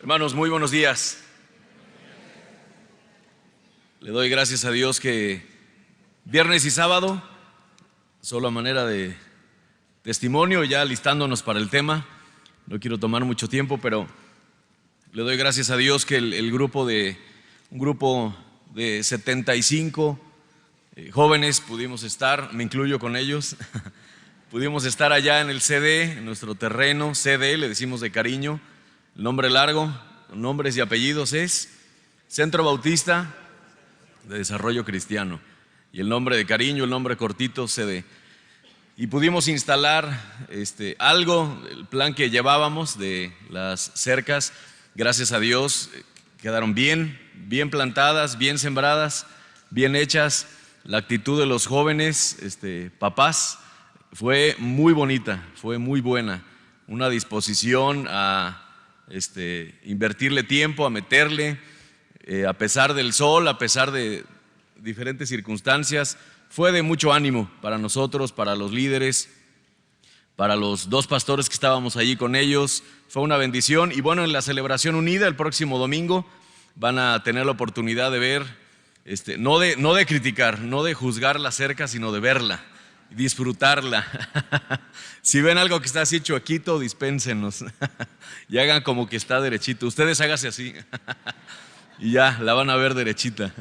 Hermanos, muy buenos días. Le doy gracias a Dios que viernes y sábado, solo a manera de testimonio, ya listándonos para el tema, no quiero tomar mucho tiempo, pero le doy gracias a Dios que un grupo de 75 jóvenes pudimos estar, me incluyo con ellos, pudimos estar allá en el CD, en nuestro terreno, CD, le decimos de cariño. El nombre largo, nombres y apellidos es Centro Bautista de Desarrollo Cristiano. Y el nombre de cariño, el nombre cortito, CD. Y pudimos instalar algo, el plan que llevábamos de las cercas, gracias a Dios, quedaron bien plantadas, bien sembradas, bien hechas. La actitud de los jóvenes, papás, fue muy bonita, fue muy buena. Una disposición a invertirle tiempo, a meterle, a pesar del sol, a pesar de diferentes circunstancias, fue de mucho ánimo para nosotros, para los líderes, para los dos pastores que estábamos allí con ellos, fue una bendición. Y bueno, en la celebración unida el próximo domingo van a tener la oportunidad de ver, no de criticar, no de juzgar la cerca, sino de verla, disfrutarla. Si ven algo que está así chuequito, dispénsenos y hagan como que está derechito. Ustedes háganse así y ya la van a ver derechita.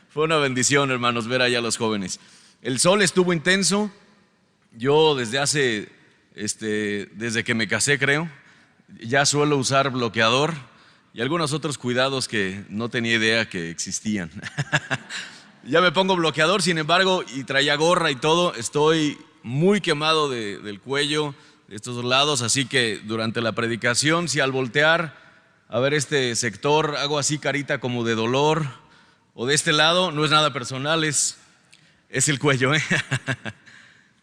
Fue una bendición, hermanos, ver allá a los jóvenes. El sol estuvo intenso. Yo desde que me casé, creo, ya suelo usar bloqueador y algunos otros cuidados que no tenía idea que existían. Ya me pongo bloqueador, sin embargo, y traía gorra y todo, estoy muy quemado del cuello, de estos dos lados, así que durante la predicación, si al voltear a ver este sector hago así carita como de dolor, o de este lado, no es nada personal, es el cuello, ¿eh?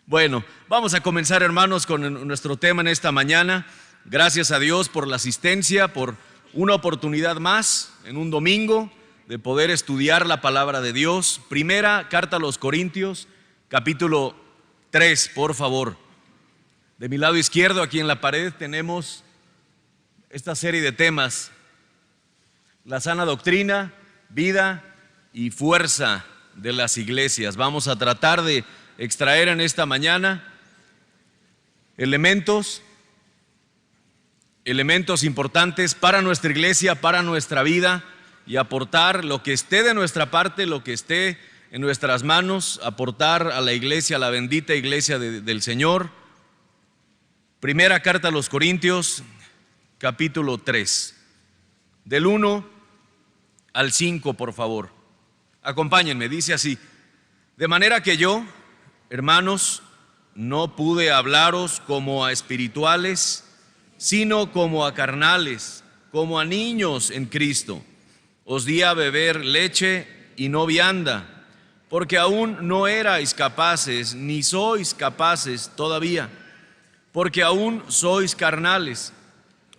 Bueno, vamos a comenzar, hermanos, con nuestro tema en esta mañana. Gracias a Dios por la asistencia, por una oportunidad más en un domingo de poder estudiar la palabra de Dios. Primera carta a los Corintios, capítulo 3, por favor. De mi lado izquierdo, aquí en la pared, tenemos esta serie de temas: la sana doctrina, vida y fuerza de las iglesias. Vamos a tratar de extraer en esta mañana elementos importantes para nuestra iglesia, para nuestra vida, y aportar lo que esté de nuestra parte, lo que esté en nuestras manos, aportar a la iglesia, a la bendita iglesia del Señor. Primera carta a los Corintios, capítulo 3, del 1 al 5, por favor. Acompáñenme, dice así: de manera que yo, hermanos, no pude hablaros como a espirituales, sino como a carnales, como a niños en Cristo. Os di a beber leche y no vianda, porque aún no erais capaces, ni sois capaces todavía, porque aún sois carnales.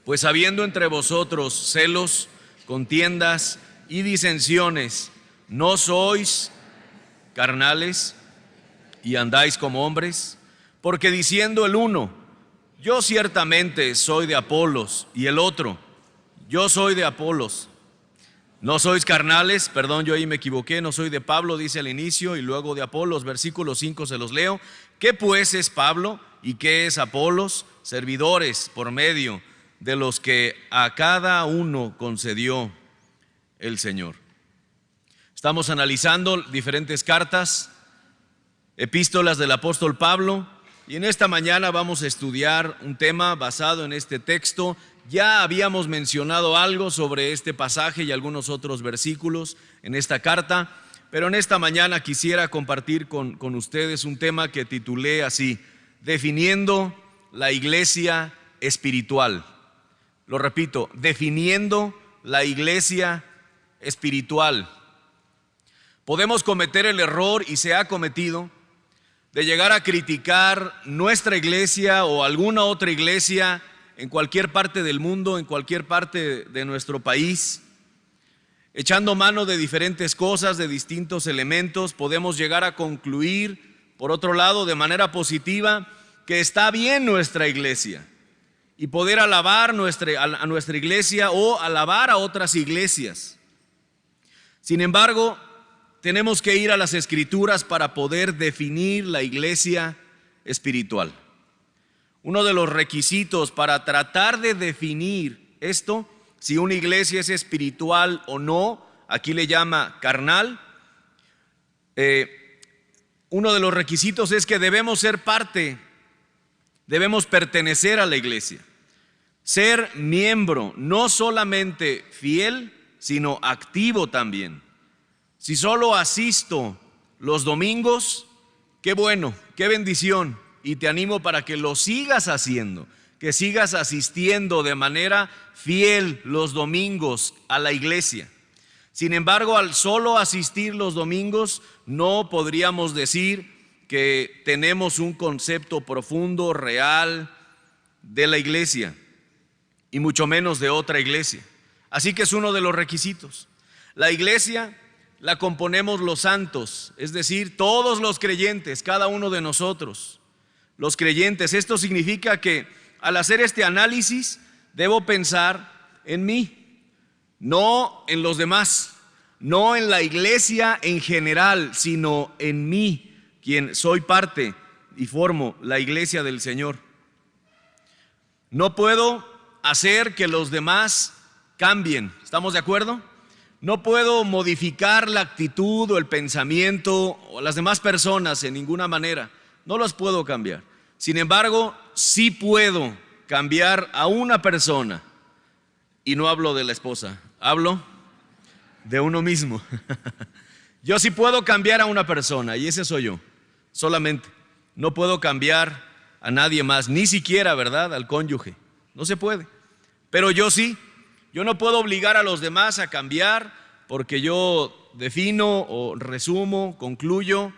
Pues habiendo entre vosotros celos, contiendas y disensiones, ¿no sois carnales y andáis como hombres? Porque diciendo el uno, yo ciertamente soy de Apolos, y el otro, yo soy de Apolos, ¿no sois carnales? Perdón, yo ahí me equivoqué, no soy de Pablo, dice al inicio, y luego de Apolos. Versículo 5 se los leo. ¿Qué pues es Pablo y qué es Apolos? Servidores por medio de los que a cada uno concedió el Señor. Estamos analizando diferentes cartas, epístolas del apóstol Pablo, y en esta mañana vamos a estudiar un tema basado en este texto. Ya habíamos mencionado algo sobre este pasaje y algunos otros versículos en esta carta, pero en esta mañana quisiera compartir con ustedes un tema que titulé así: definiendo la iglesia espiritual. Lo repito, definiendo la iglesia espiritual. Podemos cometer el error, y se ha cometido, de llegar a criticar nuestra iglesia o alguna otra iglesia en cualquier parte del mundo, en cualquier parte de nuestro país. Echando mano de diferentes cosas, de distintos elementos, podemos llegar a concluir, por otro lado, de manera positiva, que está bien nuestra iglesia, y poder alabar a nuestra iglesia o alabar a otras iglesias. Sin embargo, tenemos que ir a las Escrituras para poder definir la iglesia espiritual. Uno de los requisitos para tratar de definir esto, si una iglesia es espiritual o no, aquí le llama carnal, uno de los requisitos es que debemos ser parte, debemos pertenecer a la iglesia, ser miembro, no solamente fiel, sino activo también. Si solo asisto los domingos, qué bueno, qué bendición, y te animo para que lo sigas haciendo, que sigas asistiendo de manera fiel los domingos a la iglesia. Sin embargo, al solo asistir los domingos, no podríamos decir que tenemos un concepto profundo, real de la iglesia, y mucho menos de otra iglesia. Así que es uno de los requisitos. La iglesia la componemos los santos, es decir, todos los creyentes, cada uno de nosotros, los creyentes. Esto significa que al hacer este análisis debo pensar en mí, no en los demás, no en la iglesia en general, sino en mí, quien soy parte y formo la iglesia del Señor. No puedo hacer que los demás cambien, ¿estamos de acuerdo? No puedo modificar la actitud o el pensamiento o las demás personas en ninguna manera, no los puedo cambiar. Sin embargo, sí puedo cambiar a una persona, y no hablo de la esposa, hablo de uno mismo. Yo sí puedo cambiar a una persona, y ese soy yo, solamente. No puedo cambiar a nadie más, ni siquiera, ¿verdad?, al cónyuge, no se puede. Pero yo sí. Yo no puedo obligar a los demás a cambiar porque yo defino o resumo, concluyo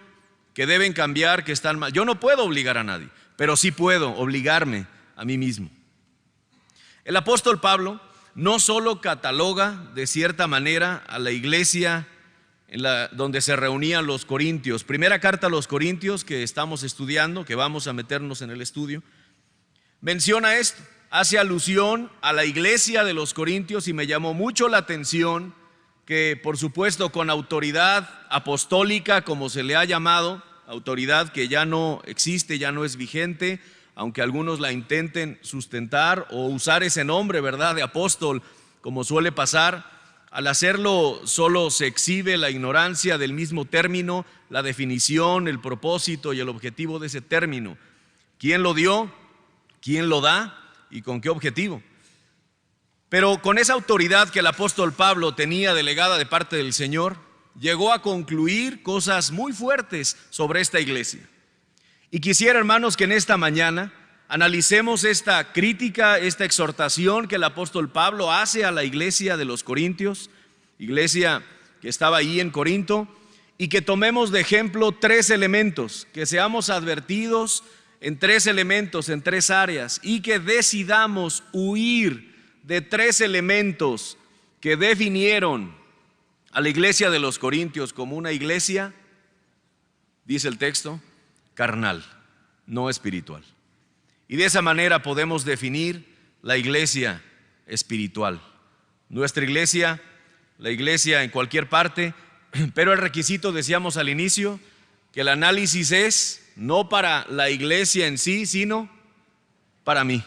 que deben cambiar, que están mal. Yo no puedo obligar a nadie, pero sí puedo obligarme a mí mismo. El apóstol Pablo no solo cataloga de cierta manera a la iglesia donde se reunían los corintios. Primera carta a los corintios que estamos estudiando, que vamos a meternos en el estudio, menciona esto. Hace alusión a la iglesia de los corintios y me llamó mucho la atención que, por supuesto, con autoridad apostólica, como se le ha llamado, autoridad que ya no existe, ya no es vigente, aunque algunos la intenten sustentar o usar ese nombre, ¿verdad?, de apóstol, como suele pasar. Al hacerlo solo se exhibe la ignorancia del mismo término, la definición, el propósito y el objetivo de ese término. ¿Quién lo dio? ¿Quién lo da? ¿Y con qué objetivo? Pero con esa autoridad que el apóstol Pablo tenía delegada de parte del Señor, llegó a concluir cosas muy fuertes sobre esta iglesia. Y quisiera, hermanos, que en esta mañana analicemos esta crítica, esta exhortación que el apóstol Pablo hace a la iglesia de los corintios, iglesia que estaba ahí en Corinto, y que tomemos de ejemplo 3 elementos, que seamos advertidos en 3 elementos, en 3 áreas, y que decidamos huir de 3 elementos que definieron a la iglesia de los corintios como una iglesia, dice el texto, carnal, no espiritual. Y de esa manera podemos definir la iglesia espiritual. Nuestra iglesia, la iglesia en cualquier parte, pero el requisito, decíamos al inicio, que el análisis es no para la iglesia en sí, sino para mí,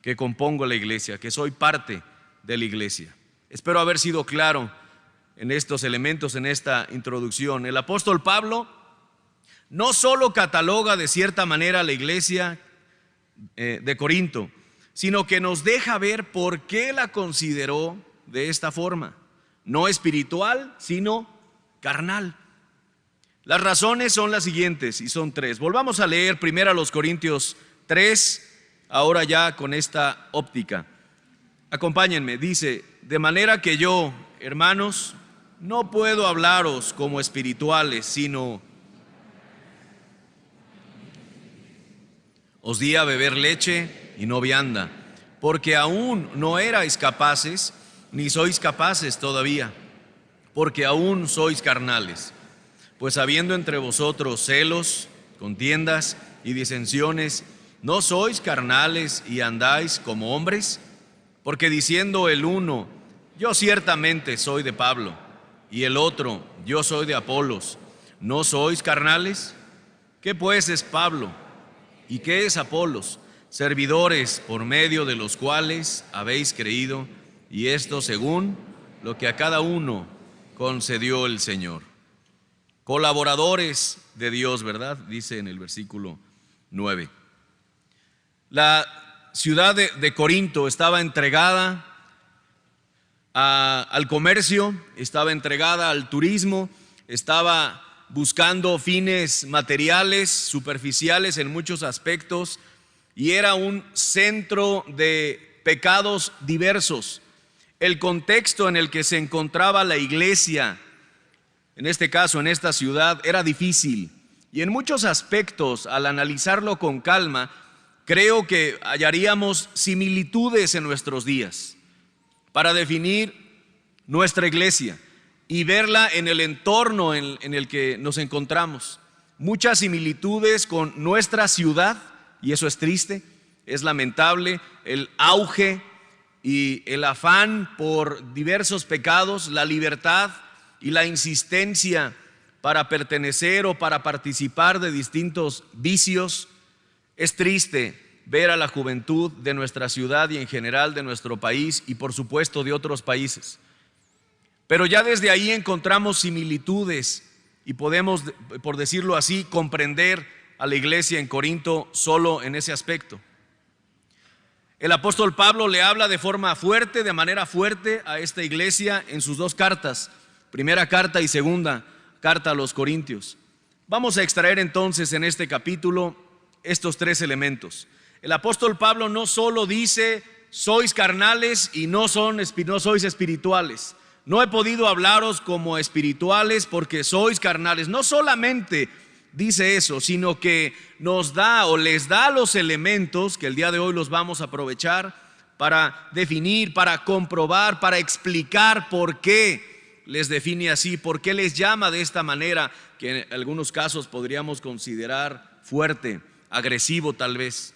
que compongo la iglesia, que soy parte de la iglesia. Espero haber sido claro en estos elementos, en esta introducción. El apóstol Pablo no solo cataloga de cierta manera a la iglesia de Corinto, sino que nos deja ver por qué la consideró de esta forma, no espiritual, sino carnal. Las razones son las siguientes y son 3. Volvamos a leer primero a los Corintios 3, ahora ya con esta óptica. Acompáñenme, dice: de manera que yo, hermanos, no puedo hablaros como espirituales, sino os di a beber leche y no vianda, porque aún no erais capaces, ni sois capaces todavía, porque aún sois carnales. Pues habiendo entre vosotros celos, contiendas y disensiones ¿no sois carnales y andáis como hombres? Porque diciendo el uno, yo ciertamente soy de Pablo, y el otro, yo soy de Apolos, ¿no sois carnales? ¿Qué pues es Pablo? ¿Y qué es Apolos? Servidores por medio de los cuales habéis creído, y esto según lo que a cada uno concedió el Señor. Colaboradores de Dios, ¿verdad? Dice en el versículo 9. La ciudad de Corinto estaba entregada al comercio, estaba entregada al turismo, estaba buscando fines materiales, superficiales en muchos aspectos, y era un centro de pecados diversos. El contexto en el que se encontraba la iglesia, en este caso, en esta ciudad, era difícil. Y en muchos aspectos, al analizarlo con calma, creo que hallaríamos similitudes en nuestros días para definir nuestra iglesia y verla en el entorno en el que nos encontramos. Muchas similitudes con nuestra ciudad, y eso es triste, es lamentable, el auge y el afán por diversos pecados, la libertad y la insistencia para pertenecer o para participar de distintos vicios. Es triste ver a la juventud de nuestra ciudad y en general de nuestro país y por supuesto de otros países. Pero ya desde ahí encontramos similitudes y podemos, por decirlo así, comprender a la iglesia en Corinto solo en ese aspecto. El apóstol Pablo le habla de forma fuerte, de manera fuerte a esta iglesia en sus dos cartas, primera carta y segunda carta a los Corintios. Vamos a extraer entonces en este capítulo estos tres elementos. El apóstol Pablo no solo dice, sois carnales y no sois espirituales. No he podido hablaros como espirituales porque sois carnales. No solamente dice eso, sino que nos da o les da los elementos que el día de hoy los vamos a aprovechar para definir, para comprobar, para explicar por qué les define así, por qué les llama de esta manera, que en algunos casos podríamos considerar fuerte, agresivo tal vez.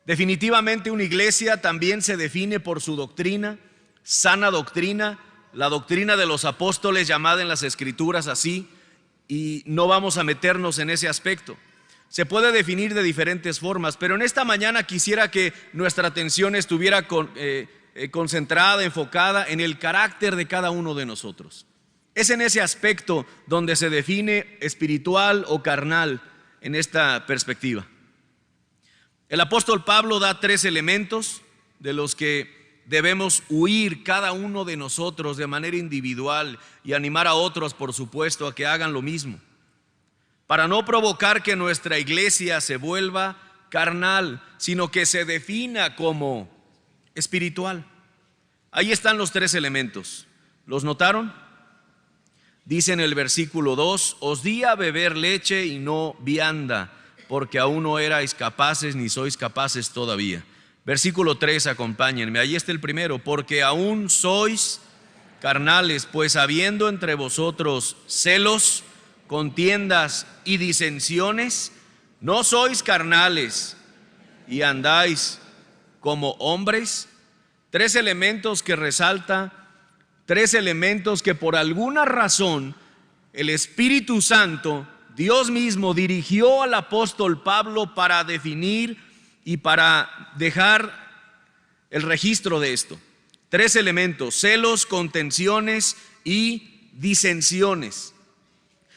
Definitivamente una iglesia también se define por su doctrina, sana doctrina, la doctrina de los apóstoles llamada en las Escrituras así, y no vamos a meternos en ese aspecto. Se puede definir de diferentes formas, pero en esta mañana quisiera que nuestra atención estuviera concentrada, enfocada en el carácter de cada uno de nosotros. Es en ese aspecto donde se define espiritual o carnal en esta perspectiva. El apóstol Pablo da tres elementos de los que debemos huir cada uno de nosotros de manera individual y animar a otros, por supuesto, a que hagan lo mismo, para no provocar que nuestra iglesia se vuelva carnal, sino que se defina como espiritual. Ahí están los tres elementos. ¿Los notaron? Dice en el versículo 2, os di a beber leche y no vianda, porque aún no erais capaces ni sois capaces todavía. Versículo 3, acompáñenme, ahí está el primero, porque aún sois carnales, pues habiendo entre vosotros celos, contiendas y disensiones, no sois carnales y andáis como hombres. Tres elementos que resalta, tres elementos que por alguna razón el Espíritu Santo, Dios mismo, dirigió al apóstol Pablo para definir y para dejar el registro de esto. Tres elementos: celos, contenciones y disensiones.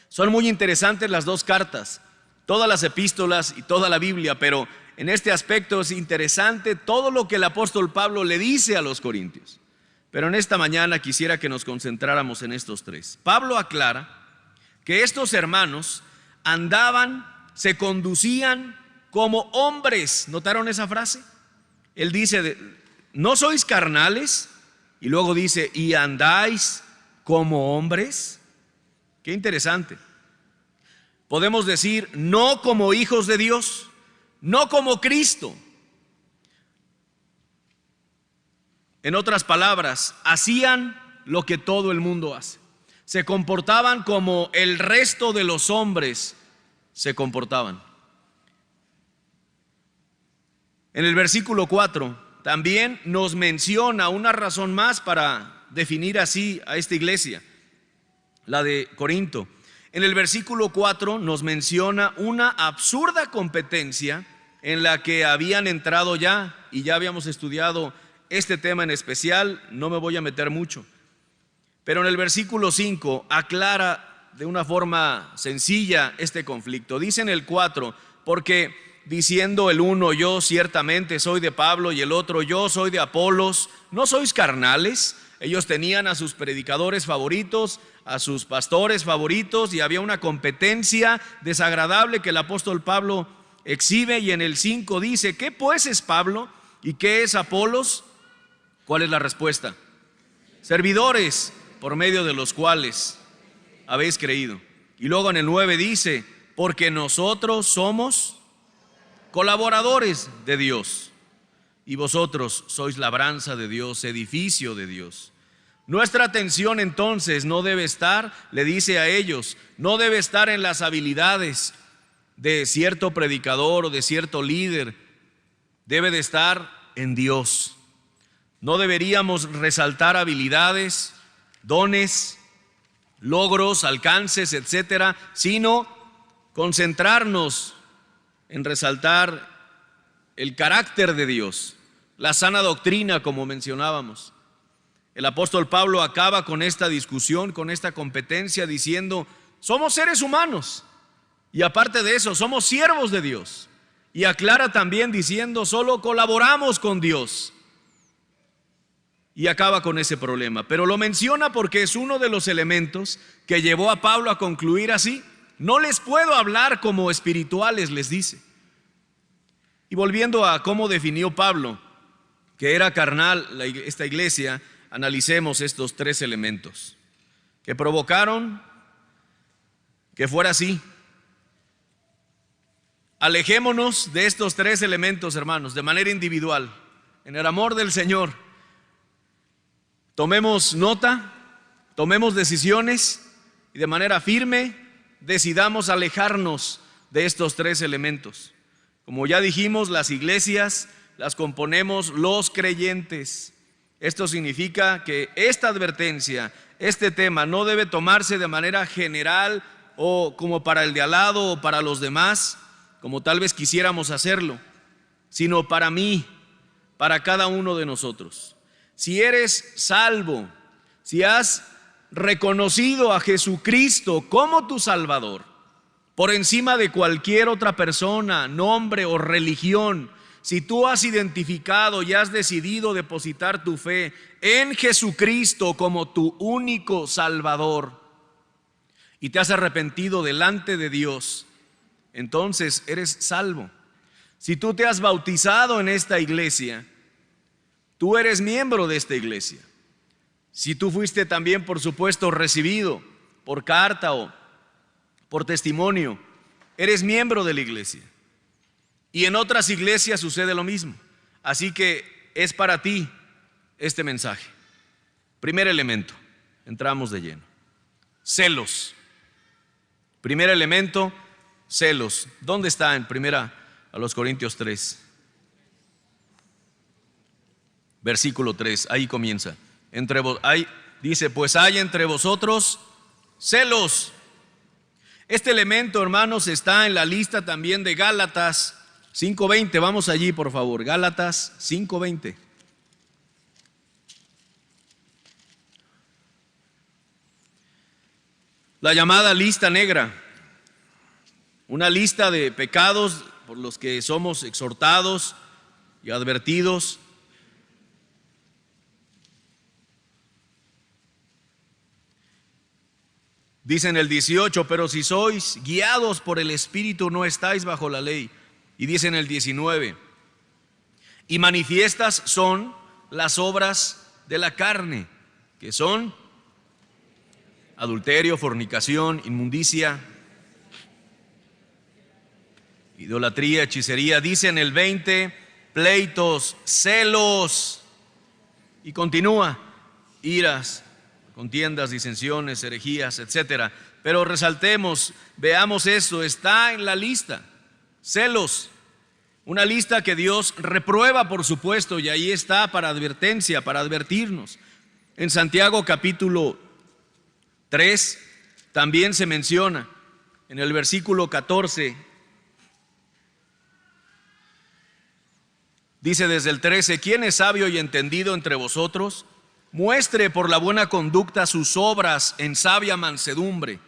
Son muy interesantes las dos cartas, todas las epístolas y toda la Biblia, pero en este aspecto es interesante todo lo que el apóstol Pablo le dice a los corintios. Pero en esta mañana quisiera que nos concentráramos en estos tres. Pablo aclara que estos hermanos andaban, se conducían como hombres. ¿Notaron esa frase? Él dice, no sois carnales, y luego dice, y andáis como hombres. Qué interesante. Podemos decir, no como hijos de Dios, no como Cristo. En otras palabras, hacían lo que todo el mundo hace. Se comportaban como el resto de los hombres se comportaban. En el versículo 4 también nos menciona una razón más para definir así a esta iglesia, la de Corinto. En el versículo 4 nos menciona una absurda competencia en la que habían entrado ya, y ya habíamos estudiado este tema en especial, no me voy a meter mucho. Pero en el versículo 5 aclara de una forma sencilla este conflicto. Dice en el 4, porque diciendo el uno, yo ciertamente soy de Pablo, y el otro, yo soy de Apolos, ¿no sois carnales? Ellos tenían a sus predicadores favoritos, a sus pastores favoritos, y había una competencia desagradable que el apóstol Pablo exhibe. Y en el 5 dice, ¿qué pues es Pablo y qué es Apolos? ¿Cuál es la respuesta? Servidores por medio de los cuales habéis creído. Y luego en el 9 dice, porque nosotros somos colaboradores de Dios, y vosotros sois labranza de Dios, edificio de Dios. Nuestra atención entonces no debe estar, le dice a ellos, no debe estar en las habilidades de cierto predicador o de cierto líder, debe de estar en Dios. No deberíamos resaltar habilidades, dones, logros, alcances, etcétera, sino concentrarnos en resaltar el carácter de Dios, la sana doctrina, como mencionábamos. El apóstol Pablo acaba con esta discusión, con esta competencia, diciendo, somos seres humanos, y aparte de eso, somos siervos de Dios. Y aclara también diciendo, solo colaboramos con Dios. Y acaba con ese problema, pero lo menciona porque es uno de los elementos que llevó a Pablo a concluir así. No les puedo hablar como espirituales, les dice. Y volviendo a cómo definió Pablo que era carnal esta iglesia, analicemos estos tres elementos que provocaron que fuera así. Alejémonos de estos tres elementos, hermanos, de manera individual, en el amor del Señor. Tomemos nota, tomemos decisiones y de manera firme decidamos alejarnos de estos tres elementos. Como ya dijimos, las iglesias las componemos los creyentes. Esto significa que esta advertencia, este tema, no debe tomarse de manera general o como para el de al lado o para los demás, como tal vez quisiéramos hacerlo, sino para mí, para cada uno de nosotros. Si eres salvo, si has reconocido a Jesucristo como tu Salvador, por encima de cualquier otra persona, nombre o religión, si tú has identificado y has decidido depositar tu fe en Jesucristo como tu único Salvador y te has arrepentido delante de Dios, entonces eres salvo. Si tú te has bautizado en esta iglesia, tú eres miembro de esta iglesia. Si tú fuiste también, por supuesto, recibido por carta o por testimonio, eres miembro de la iglesia. Y en otras iglesias sucede lo mismo. Así que es para ti este mensaje. Primer elemento, entramos de lleno. Celos. Primer elemento, celos. ¿Dónde está en primera a los Corintios 3? Versículo 3, ahí comienza. Dice, pues hay entre vosotros celos. Este elemento, hermanos, está en la lista también de Gálatas 5:20. Vamos allí, por favor. Gálatas 5:20. La llamada lista negra. Una lista de pecados por los que somos exhortados y advertidos. Dice en el 18, pero si sois guiados por el Espíritu no estáis bajo la ley. Y dice en el 19, y manifiestas son las obras de la carne, que son adulterio, fornicación, inmundicia, idolatría, hechicería. Dice en el 20, pleitos, celos, y continúa, iras, contiendas, disensiones, herejías, etcétera. Pero resaltemos, veamos esto, está en la lista. Celos, Una lista que Dios reprueba, por supuesto, y ahí está para advertencia, para advertirnos. En Santiago capítulo 3 también se menciona, en el versículo 14, dice desde el 13: ¿Quién es sabio y entendido entre vosotros? Muestre por la buena conducta sus obras en sabia mansedumbre.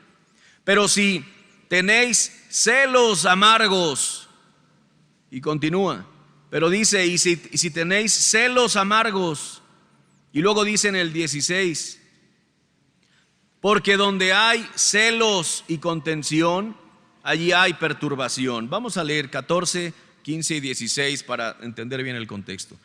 Pero si tenéis celos amargos, y continúa, pero dice, y si tenéis celos amargos, y luego dice en el 16, porque donde hay celos y contención, allí hay perturbación. Vamos a leer 14, 15 y 16 para entender bien el contexto.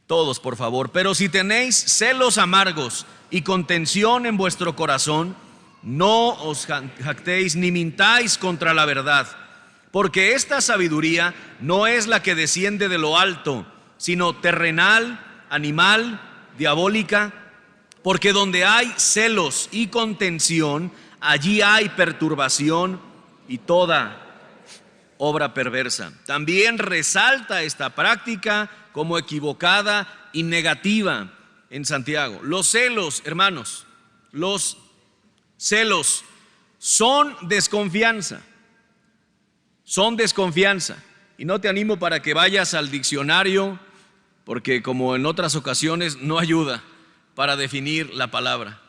Todos, por favor. Pero si tenéis celos amargos y contención en vuestro corazón, no os jactéis ni mintáis contra la verdad, porque esta sabiduría no es la que desciende de lo alto, sino terrenal, animal, diabólica. Porque donde hay celos y contención, allí hay perturbación y toda obra perversa. También resalta esta práctica como equivocada y negativa en Santiago. Los celos, hermanos, los celos son desconfianza. Son desconfianza. Y no te animo para que vayas al diccionario, porque como en otras ocasiones no ayuda para definir la palabra.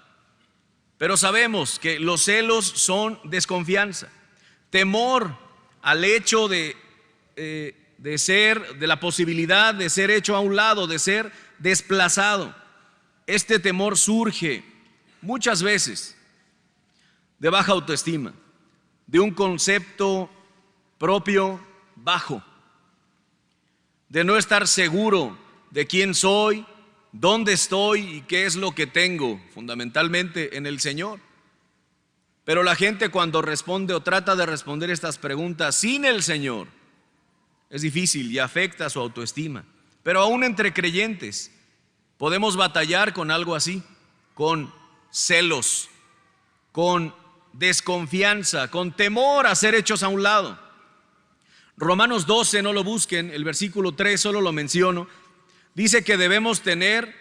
Pero sabemos que los celos son desconfianza, temor al hecho de la posibilidad de ser hecho a un lado, de ser desplazado. Este temor surge muchas veces de baja autoestima, de un concepto propio bajo, de no estar seguro de quién soy, dónde estoy y qué es lo que tengo, fundamentalmente en el Señor. Pero la gente, cuando responde o trata de responder estas preguntas sin el Señor, es difícil y afecta su autoestima. Pero aún entre creyentes podemos batallar con algo así, con celos, con desconfianza, con temor a ser hechos a un lado. Romanos 12, no lo busquen, el versículo 3 solo lo menciono. Dice que debemos tener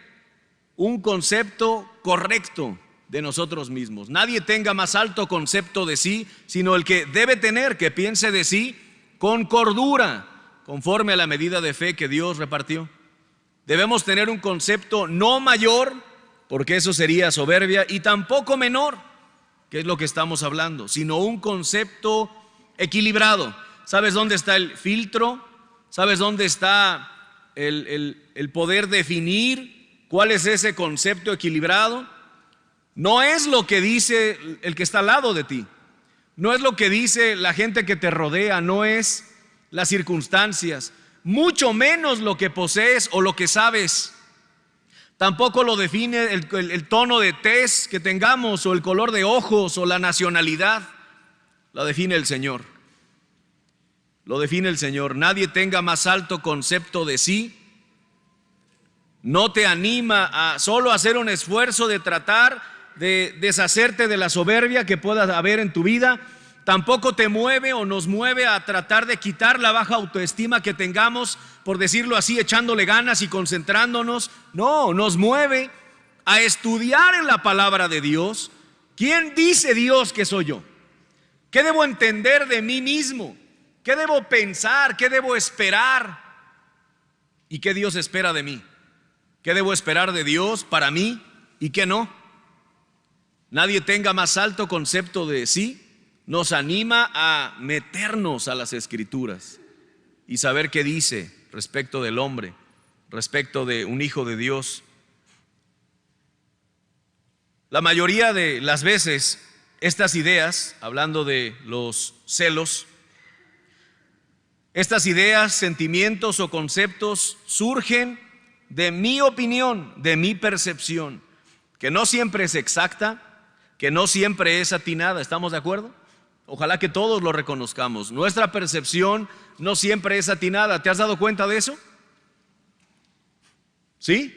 un concepto correcto de nosotros mismos. Nadie tenga más alto concepto de sí, sino el que debe tener, que piense de sí con cordura, conforme a la medida de fe que Dios repartió. Debemos tener un concepto no mayor, porque eso sería soberbia, y tampoco menor, que es lo que estamos hablando, sino un concepto equilibrado. ¿Sabes dónde está el filtro? ¿Sabes dónde está el poder definir cuál es ese concepto equilibrado? No es lo que dice el que está al lado de ti, no es lo que dice la gente que te rodea, no es las circunstancias, mucho menos lo que posees o lo que sabes. Tampoco lo define el tono de tez que tengamos, o el color de ojos, o la nacionalidad. Lo define el Señor. Lo define el Señor. Nadie tenga más alto concepto de sí. No te anima a solo hacer un esfuerzo de tratar de deshacerte de la soberbia que pueda haber en tu vida. Tampoco te mueve o nos mueve a tratar de quitar la baja autoestima que tengamos, por decirlo así, echándole ganas y concentrándonos. No, nos mueve a estudiar en la palabra de Dios. ¿Quién dice Dios que soy yo? ¿Qué debo entender de mí mismo? ¿Qué debo pensar? ¿Qué debo esperar? ¿Y qué Dios espera de mí? ¿Qué debo esperar de Dios para mí y qué no? Nadie tenga más alto concepto de sí. Nos anima a meternos a las Escrituras y saber qué dice respecto del hombre, respecto de un hijo de Dios. La mayoría de las veces estas ideas, hablando de los celos, estas ideas, sentimientos o conceptos surgen de mi opinión, de mi percepción, que no siempre es exacta, que no siempre es atinada. ¿Estamos de acuerdo? Ojalá que todos lo reconozcamos. Nuestra percepción no siempre es atinada. ¿Te has dado cuenta de eso? ¿Sí?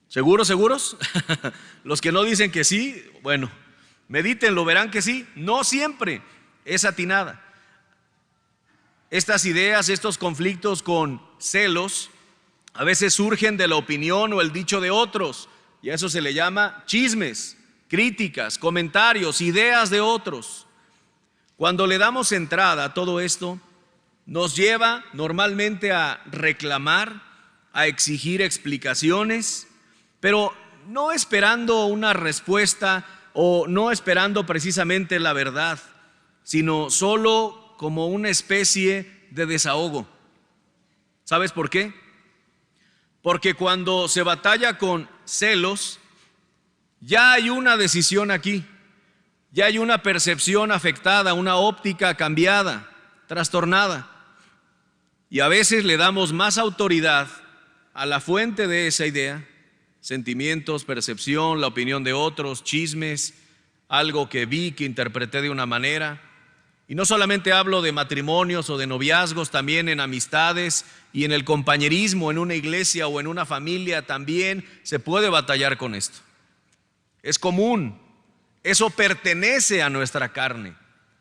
¿Seguros? Los que no dicen que sí, bueno, medítenlo, verán que sí. No siempre es atinada. Estas ideas, estos conflictos con celos, a veces surgen de la opinión o el dicho de otros, y a eso se le llama chismes, críticas, comentarios, ideas de otros. Cuando le damos entrada a todo esto, nos lleva normalmente a reclamar, a exigir explicaciones, pero no esperando una respuesta o no esperando precisamente la verdad, sino solo como una especie de desahogo. ¿Sabes por qué? Porque cuando se batalla con celos, ya hay una decisión aquí, ya hay una percepción afectada, una óptica cambiada, trastornada. Y a veces le damos más autoridad a la fuente de esa idea, sentimientos, percepción, la opinión de otros, chismes, algo que vi, que interpreté de una manera. Y no solamente hablo de matrimonios o de noviazgos, también en amistades y en el compañerismo, en una iglesia o en una familia, también se puede batallar con esto. Es común, eso pertenece a nuestra carne,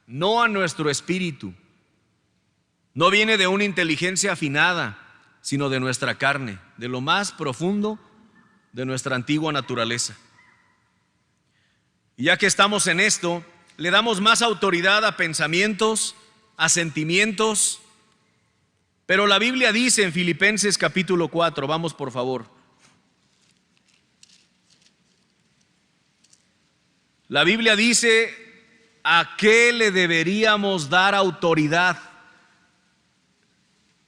no a nuestro espíritu. No viene de una inteligencia afinada, sino de nuestra carne, de lo más profundo de nuestra antigua naturaleza. Y ya que estamos en esto, le damos más autoridad a pensamientos, a sentimientos, pero la Biblia dice en Filipenses capítulo 4, vamos por favor. La Biblia dice, ¿a qué le deberíamos dar autoridad?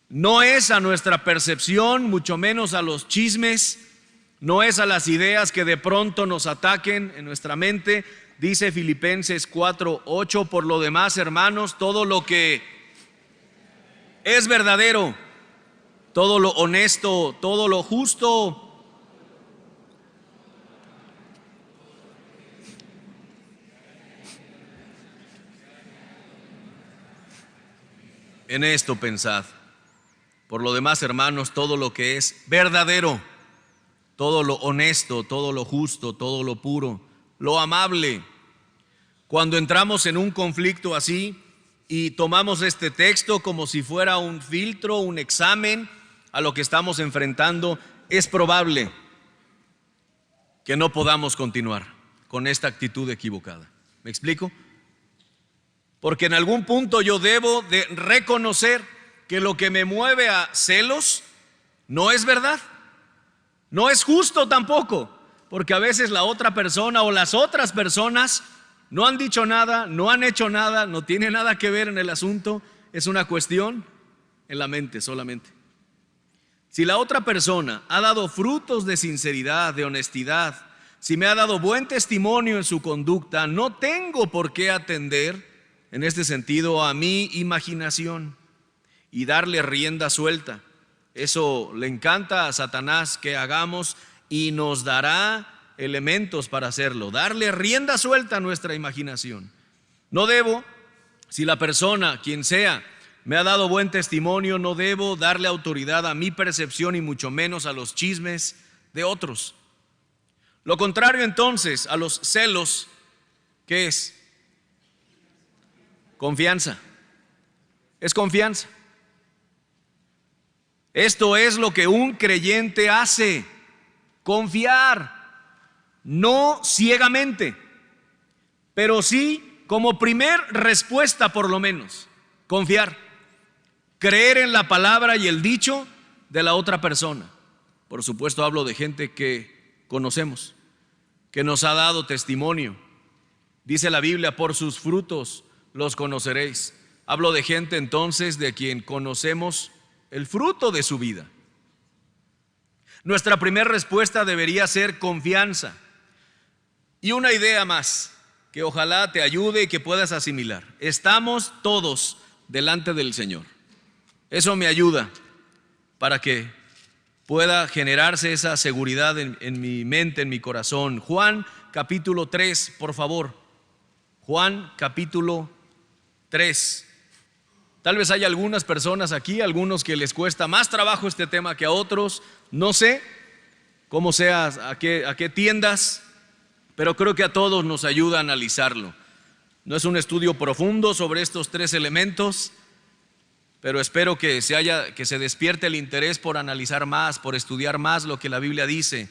No es a nuestra percepción, mucho menos a los chismes, no es a las ideas que de pronto nos ataquen en nuestra mente. Dice Filipenses 4:8, por lo demás, hermanos, todo lo que es verdadero, todo lo honesto, todo lo justo, en esto pensad. Por lo demás, hermanos, todo lo que es verdadero, todo lo honesto, todo lo justo, todo lo puro, lo amable. Cuando entramos en un conflicto así y tomamos este texto como si fuera un filtro, un examen a lo que estamos enfrentando, es probable que no podamos continuar con esta actitud equivocada. ¿Me explico? Porque en algún punto yo debo de reconocer que lo que me mueve a celos no es verdad, no es justo tampoco, porque a veces la otra persona o las otras personas no han dicho nada, no han hecho nada, no tiene nada que ver en el asunto, es una cuestión en la mente solamente. Si la otra persona ha dado frutos de sinceridad, de honestidad, si me ha dado buen testimonio en su conducta, no tengo por qué atender en este sentido a mi imaginación y darle rienda suelta. Eso le encanta a Satanás que hagamos y nos dará elementos para hacerlo, darle rienda suelta a nuestra imaginación. No debo, si la persona, quien sea, me ha dado buen testimonio, no debo darle autoridad a mi percepción y mucho menos a los chismes de otros. Lo contrario entonces a los celos, ¿qué es? Confianza. Es confianza. Esto es lo que un creyente hace, confiar, no ciegamente, pero sí como primer respuesta por lo menos, confiar, creer en la palabra y el dicho de la otra persona. Por supuesto hablo de gente que conocemos, que nos ha dado testimonio. Dice la Biblia, por sus frutos los conoceréis. Hablo de gente entonces de quien conocemos el fruto de su vida. Nuestra primera respuesta debería ser confianza. Y una idea más que ojalá te ayude y que puedas asimilar. Estamos todos delante del Señor. Eso me ayuda para que pueda generarse esa seguridad en mi mente, en mi corazón. Juan capítulo 3, por favor. Juan capítulo 3. Tal vez haya algunas personas aquí, algunos que les cuesta más trabajo este tema que a otros. No sé cómo seas, a qué tiendas, pero creo que a todos nos ayuda a analizarlo. No es un estudio profundo sobre estos tres elementos, pero espero que se despierte el interés por analizar más, por estudiar más lo que la Biblia dice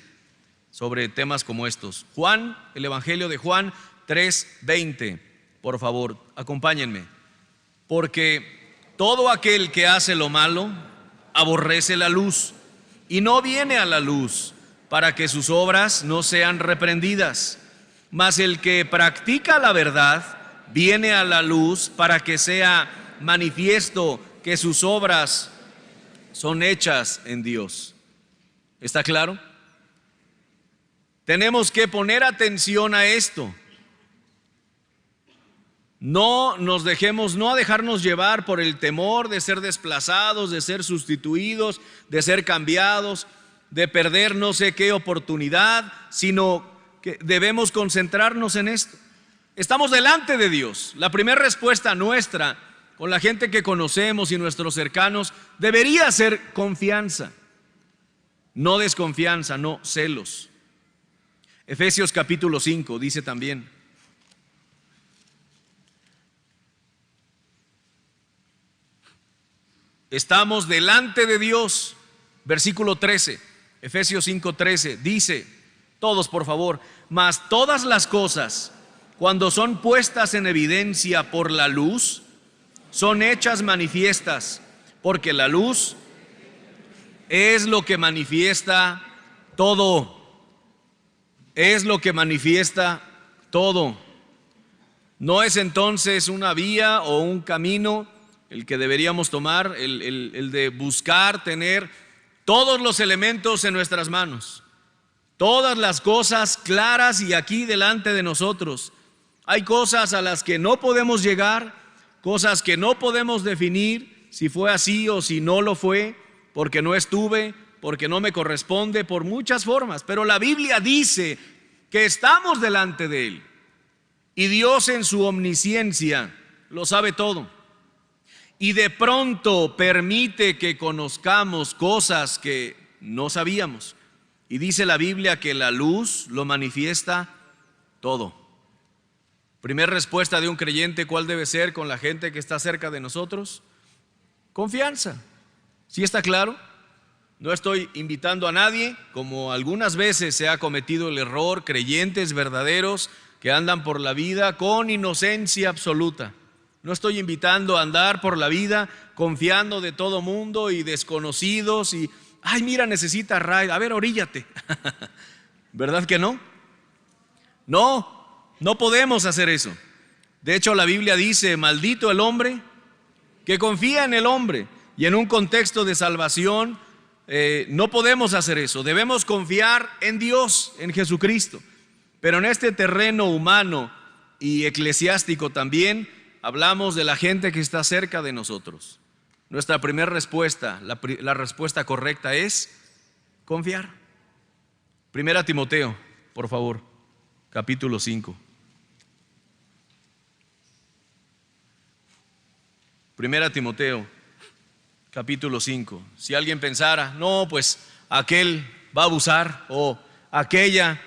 sobre temas como estos. Juan, el Evangelio de Juan 3:20, por favor, acompáñenme. Porque todo aquel que hace lo malo aborrece la luz y no viene a la luz para que sus obras no sean reprendidas. Mas el que practica la verdad viene a la luz para que sea manifiesto que sus obras son hechas en Dios. ¿Está claro? Tenemos que poner atención a esto. No a dejarnos llevar por el temor de ser desplazados, de ser sustituidos, de ser cambiados, de perder no sé qué oportunidad, sino que debemos concentrarnos en esto. Estamos delante de Dios. La primera respuesta nuestra con la gente que conocemos y nuestros cercanos debería ser confianza, no desconfianza, no celos. Efesios capítulo 5 dice también: estamos delante de Dios. Versículo 13, Efesios 5:13 dice, todos por favor: mas todas las cosas, cuando son puestas en evidencia por la luz, son hechas manifiestas, porque la luz es lo que manifiesta todo. Es lo que manifiesta todo. No es entonces una vía o un camino el que deberíamos tomar, el de buscar tener todos los elementos en nuestras manos, todas las cosas claras y aquí delante de nosotros. Hay cosas a las que no podemos llegar, cosas que no podemos definir si fue así o si no lo fue, porque no estuve, porque no me corresponde, por muchas formas. Pero la Biblia dice que estamos delante de Él y Dios en su omnisciencia lo sabe todo. Y de pronto permite que conozcamos cosas que no sabíamos. Y dice la Biblia que la luz lo manifiesta todo. Primera respuesta de un creyente, ¿cuál debe ser con la gente que está cerca de nosotros? Confianza. ¿Sí está claro? No estoy invitando a nadie, como algunas veces se ha cometido el error, creyentes verdaderos que andan por la vida con inocencia absoluta. No estoy invitando a andar por la vida confiando de todo mundo y desconocidos y, ay, mira, necesita raid, a ver, oríllate. ¿Verdad que no? No podemos hacer eso. De hecho, la Biblia dice, maldito el hombre que confía en el hombre. Y en un contexto de salvación, no podemos hacer eso. Debemos confiar en Dios, en Jesucristo. Pero en este terreno humano y eclesiástico también, hablamos de la gente que está cerca de nosotros. Nuestra primera respuesta, la respuesta correcta es confiar. Primera Timoteo, por favor, capítulo 5. Primera Timoteo, capítulo 5. Si alguien pensara, no, pues aquel va a abusar o aquella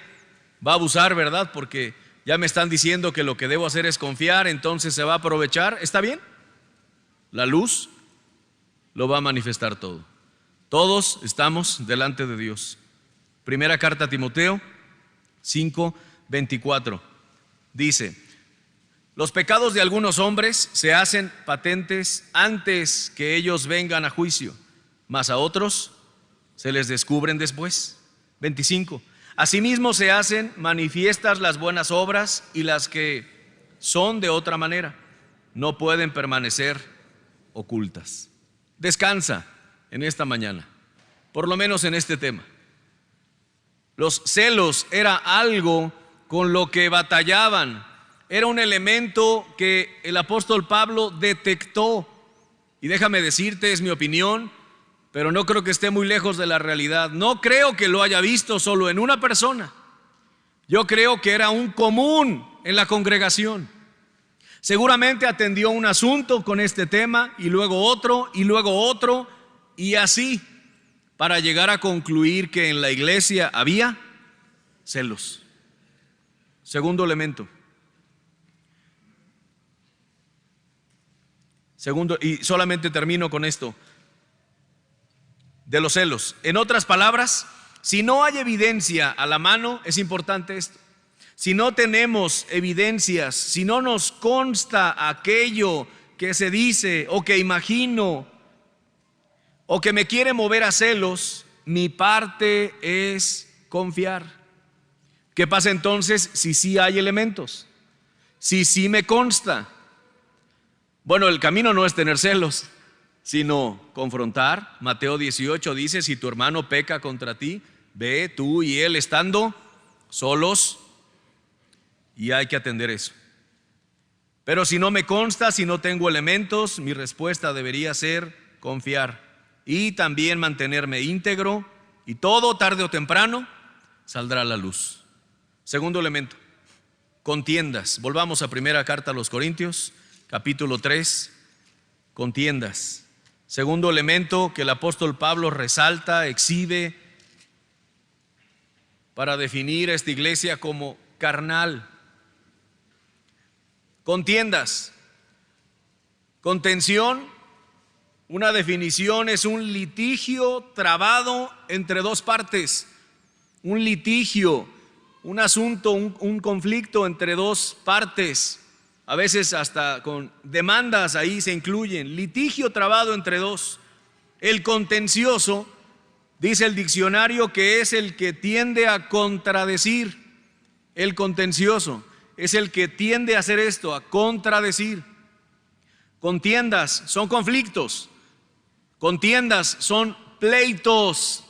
va a abusar, ¿verdad? Porque ya me están diciendo que lo que debo hacer es confiar, entonces se va a aprovechar. ¿Está bien? La luz lo va a manifestar todo. Todos estamos delante de Dios. Primera carta a Timoteo 5:24 dice: los pecados de algunos hombres se hacen patentes antes que ellos vengan a juicio, mas a otros se les descubren después. 25. Asimismo se hacen manifiestas las buenas obras, y las que son de otra manera no pueden permanecer ocultas. Descansa en esta mañana, por lo menos en este tema. Los celos era algo con lo que batallaban. Era un elemento que el apóstol Pablo detectó. Y déjame decirte, es mi opinión, pero no creo que esté muy lejos de la realidad. No creo que lo haya visto solo en una persona. Yo creo que era un común en la congregación. Seguramente atendió un asunto con este tema y luego otro y así, para llegar a concluir que en la iglesia había celos. Segundo elemento. Segundo, y solamente termino con esto, de los celos. En otras palabras, si no hay evidencia a la mano, es importante esto. Si no tenemos evidencias, si no nos consta aquello que se dice o que imagino o que me quiere mover a celos, mi parte es confiar. ¿Qué pasa entonces si sí hay elementos? Si sí me consta. Bueno, el camino no es tener celos, sino confrontar. Mateo 18 dice, si tu hermano peca contra ti, ve tú y él estando solos, y hay que atender eso. Pero si no me consta, si no tengo elementos, mi respuesta debería ser confiar y también mantenerme íntegro, y todo tarde o temprano saldrá a la luz. Segundo elemento, contiendas. Volvamos a primera carta a los Corintios, capítulo 3, contiendas. Segundo elemento que el apóstol Pablo resalta, exhibe para definir a esta iglesia como carnal. Contiendas. Contención, una definición, es un litigio trabado entre dos partes. Un litigio, un asunto, un conflicto entre dos partes. A veces hasta con demandas ahí se incluyen. Litigio trabado entre dos. El contencioso, dice el diccionario, que es el que tiende a contradecir. El contencioso es el que tiende a hacer esto, a contradecir. Contiendas son conflictos. Contiendas son pleitos.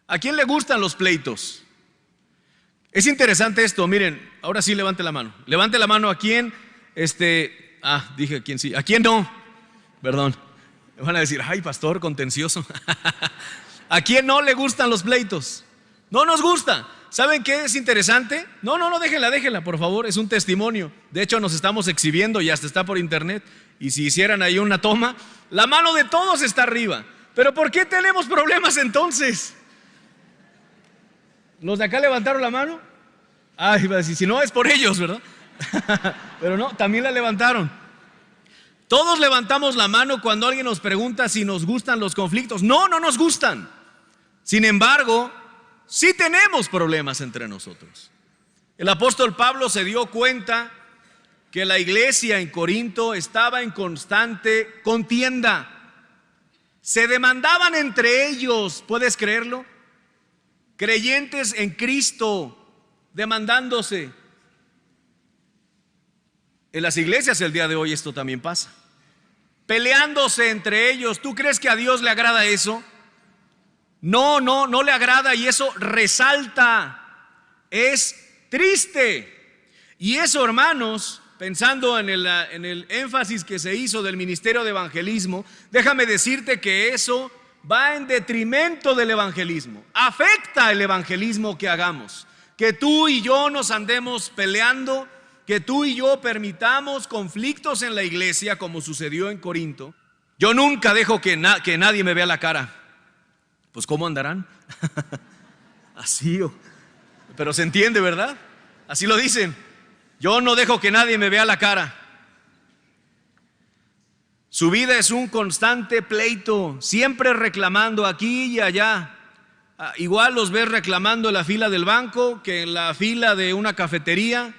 ¿A quién le gustan los pleitos? Es interesante esto, miren, ahora sí levante la mano. Levante la mano a quién, dije a quién sí, a quién no, perdón. Me van a decir, ay, pastor, contencioso. ¿A quién no le gustan los pleitos? No nos gusta. ¿Saben qué es interesante? No, déjela, por favor, es un testimonio. De hecho, nos estamos exhibiendo y hasta está por internet. Y si hicieran ahí una toma, la mano de todos está arriba. ¿Pero por qué tenemos problemas entonces? ¿Los de acá levantaron la mano? Iba a decir, si no es por ellos, ¿verdad? Pero no, también la levantaron. Todos levantamos la mano cuando alguien nos pregunta si nos gustan los conflictos. No, no nos gustan. Sin embargo, sí tenemos problemas entre nosotros. El apóstol Pablo se dio cuenta que la iglesia en Corinto estaba en constante contienda. Se demandaban entre ellos, ¿puedes creerlo? Creyentes en Cristo demandándose. En las iglesias el día de hoy esto también pasa. Peleándose entre ellos. ¿Tú crees que a Dios le agrada eso? No le agrada, y eso resalta. Es triste. Y eso, hermanos, pensando en el énfasis que se hizo del ministerio de evangelismo, déjame decirte que eso va en detrimento del evangelismo. Afecta el evangelismo que hagamos. Que tú y yo nos andemos peleando, que tú y yo permitamos conflictos en la iglesia como sucedió en Corinto. Yo nunca dejo que nadie me vea la cara. Pues ¿cómo andarán? Así, pero se entiende, ¿verdad? Así lo dicen. Yo no dejo que nadie me vea la cara. Su vida es un constante pleito, siempre reclamando aquí y allá. Igual los ves reclamando en la fila del banco, que en la fila de una cafetería,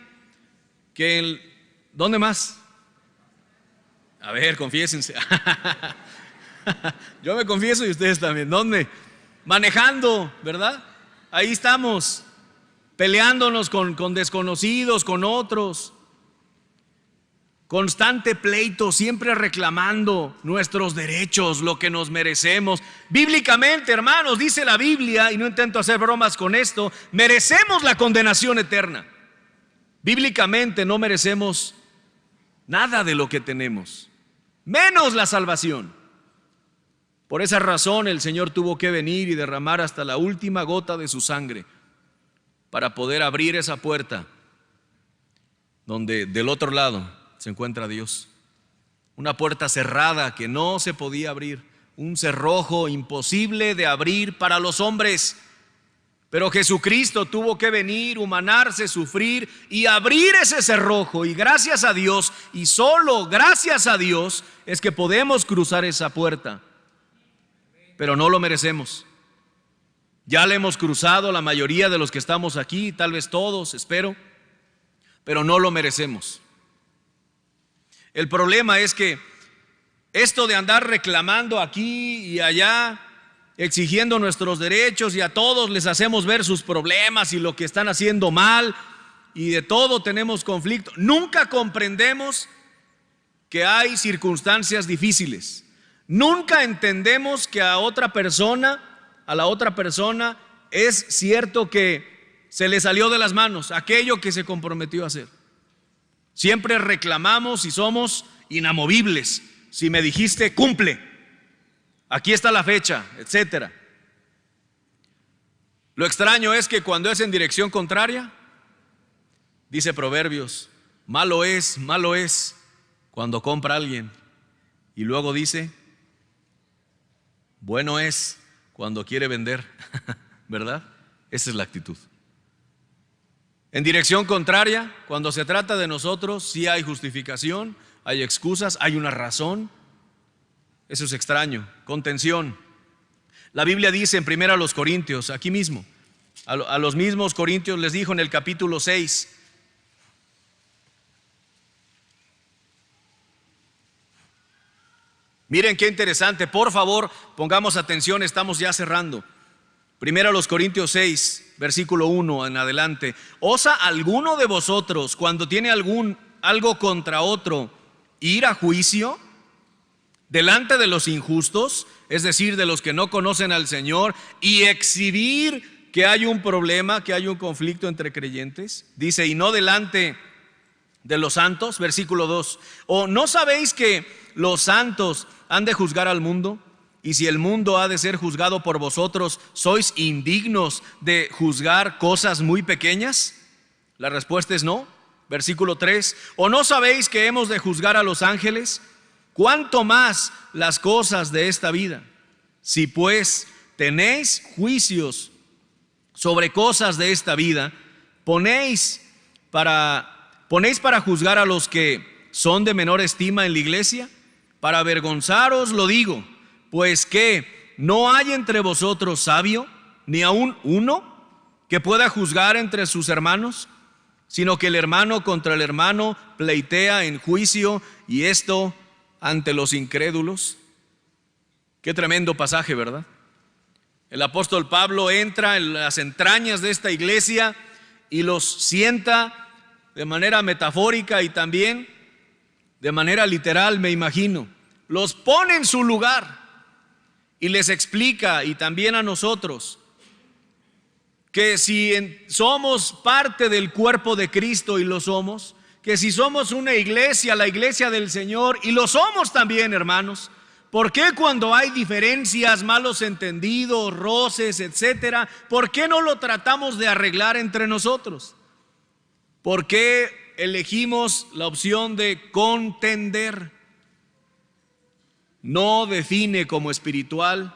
¿dónde más? A ver, confiésense. Yo me confieso y ustedes también. ¿Dónde? Manejando, ¿verdad? Ahí estamos, peleándonos con desconocidos, con otros. Constante pleito, siempre reclamando nuestros derechos, lo que nos merecemos. Bíblicamente, hermanos, dice la Biblia, y no intento hacer bromas con esto, merecemos la condenación eterna. Bíblicamente no merecemos nada de lo que tenemos, menos la salvación. Por esa razón el Señor tuvo que venir y derramar hasta la última gota de su sangre para poder abrir esa puerta donde del otro lado se encuentra Dios. Una puerta cerrada que no se podía abrir, un cerrojo imposible de abrir para los hombres. Pero Jesucristo tuvo que venir, humanarse, sufrir y abrir ese cerrojo. Y gracias a Dios, y solo gracias a Dios, es que podemos cruzar esa puerta. Pero no lo merecemos. Ya le hemos cruzado la mayoría de los que estamos aquí, tal vez todos, espero, pero no lo merecemos. El problema es que esto de andar reclamando aquí y allá, exigiendo nuestros derechos, y a todos les hacemos ver sus problemas y lo que están haciendo mal, y de todo tenemos conflicto, nunca comprendemos que hay circunstancias difíciles. Nunca entendemos que a la otra persona es cierto que se le salió de las manos aquello que se comprometió a hacer. Siempre reclamamos y somos inamovibles. Si me dijiste, cumple. Aquí está la fecha, etcétera. Lo extraño es que cuando es en dirección contraria, dice Proverbios, malo es cuando compra alguien. Y luego dice, bueno es cuando quiere vender, ¿verdad? Esa es la actitud. En dirección contraria, cuando se trata de nosotros, sí hay justificación, hay excusas, hay una razón. Eso es extraño. Contención. La Biblia dice en 1 Corintios, aquí mismo, a los mismos corintios les dijo en el capítulo 6, miren qué interesante, por favor, pongamos atención, estamos ya cerrando. 1 Corintios 6, versículo 1 en adelante. ¿Osa alguno de vosotros, cuando tiene algo contra otro, ir a juicio delante de los injustos, es decir, de los que no conocen al Señor, y exhibir que hay un problema, que hay un conflicto entre creyentes? Dice, y no delante de los santos, versículo 2. ¿O no sabéis que los santos han de juzgar al mundo? Y si el mundo ha de ser juzgado por vosotros, ¿sois indignos de juzgar cosas muy pequeñas? La respuesta es no. Versículo 3. ¿O no sabéis que hemos de juzgar a los ángeles? ¿Cuánto más las cosas de esta vida? Si pues tenéis juicios sobre cosas de esta vida, ponéis para juzgar a los que son de menor estima en la iglesia. Para avergonzaros lo digo, pues que no hay entre vosotros sabio, ni aun uno, que pueda juzgar entre sus hermanos, sino que el hermano contra el hermano pleitea en juicio, y esto ante los incrédulos. Qué tremendo pasaje, ¿verdad? El apóstol Pablo entra en las entrañas de esta iglesia y los sienta de manera metafórica y también de manera literal, me imagino. Los pone en su lugar y les explica, y también a nosotros, que si somos parte del cuerpo de Cristo, y lo somos, que si somos una iglesia, la iglesia del Señor, y lo somos también, hermanos, ¿por qué cuando hay diferencias, malos entendidos, roces, etcétera, por qué no lo tratamos de arreglar entre nosotros? ¿Por qué elegimos la opción de contender? No define como espiritual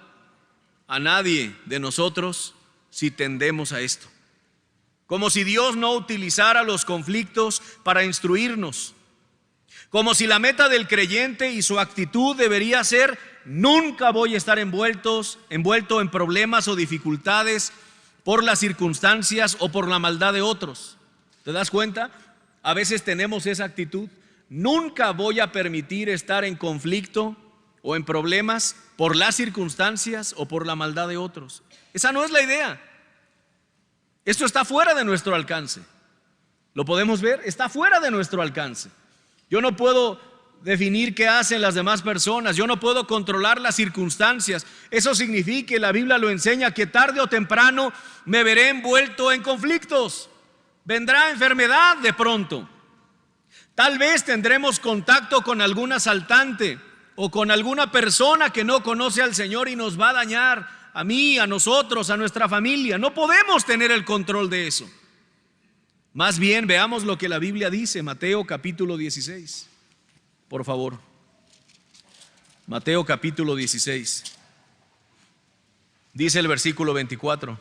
a nadie de nosotros si tendemos a esto. Como si Dios no utilizara los conflictos para instruirnos. Como si la meta del creyente y su actitud debería ser: nunca voy a estar envuelto en problemas o dificultades por las circunstancias o por la maldad de otros. ¿Te das cuenta? A veces tenemos esa actitud. Nunca voy a permitir estar en conflicto o en problemas por las circunstancias o por la maldad de otros. Esa no es la idea. Esto está fuera de nuestro alcance. ¿Lo podemos ver? Está fuera de nuestro alcance. Yo no puedo definir qué hacen las demás personas. Yo no puedo controlar las circunstancias. Eso significa, y la Biblia lo enseña, que tarde o temprano me veré envuelto en conflictos. Vendrá enfermedad de pronto. Tal vez tendremos contacto con algún asaltante o con alguna persona que no conoce al Señor y nos va a dañar a mí, a nosotros, a nuestra familia. No podemos tener el control de eso. Más bien, veamos lo que la Biblia dice, Mateo capítulo 16. Por favor. Mateo capítulo 16. Dice el versículo 24.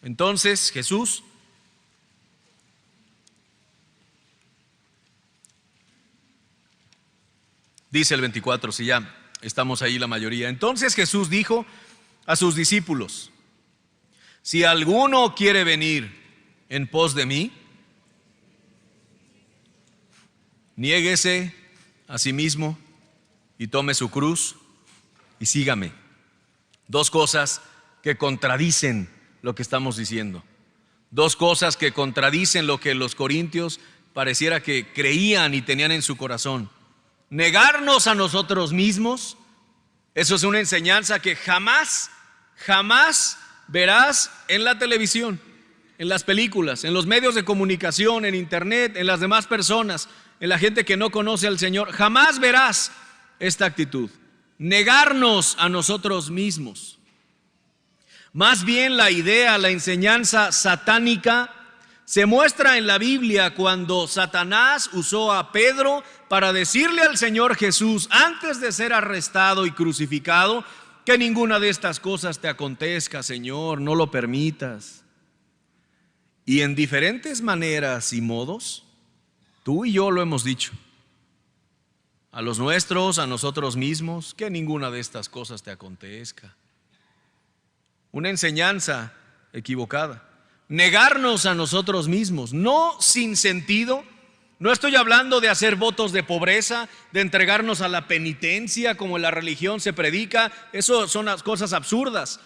Entonces Jesús dice el 24, si ya estamos ahí la mayoría. Entonces Jesús dijo a sus discípulos: si alguno quiere venir en pos de mí, niéguese a sí mismo y tome su cruz y sígame. Dos cosas que contradicen lo que estamos diciendo. Dos cosas que contradicen lo que los corintios pareciera que creían y tenían en su corazón. Negarnos a nosotros mismos, eso es una enseñanza que jamás verás en la televisión, en las películas, en los medios de comunicación, en internet, en las demás personas, en la gente que no conoce al Señor. Jamás verás esta actitud, negarnos a nosotros mismos. Más bien la idea, la enseñanza satánica se muestra en la Biblia cuando Satanás usó a Pedro para decirle al Señor Jesús, antes de ser arrestado y crucificado, que ninguna de estas cosas te acontezca, Señor, no lo permitas. Y en diferentes maneras y modos, tú y yo lo hemos dicho, a los nuestros, a nosotros mismos, que ninguna de estas cosas te acontezca. Una enseñanza equivocada. Negarnos a nosotros mismos, no sin sentido. No estoy hablando de hacer votos de pobreza, de entregarnos a la penitencia como en la religión se predica. Eso son las cosas absurdas.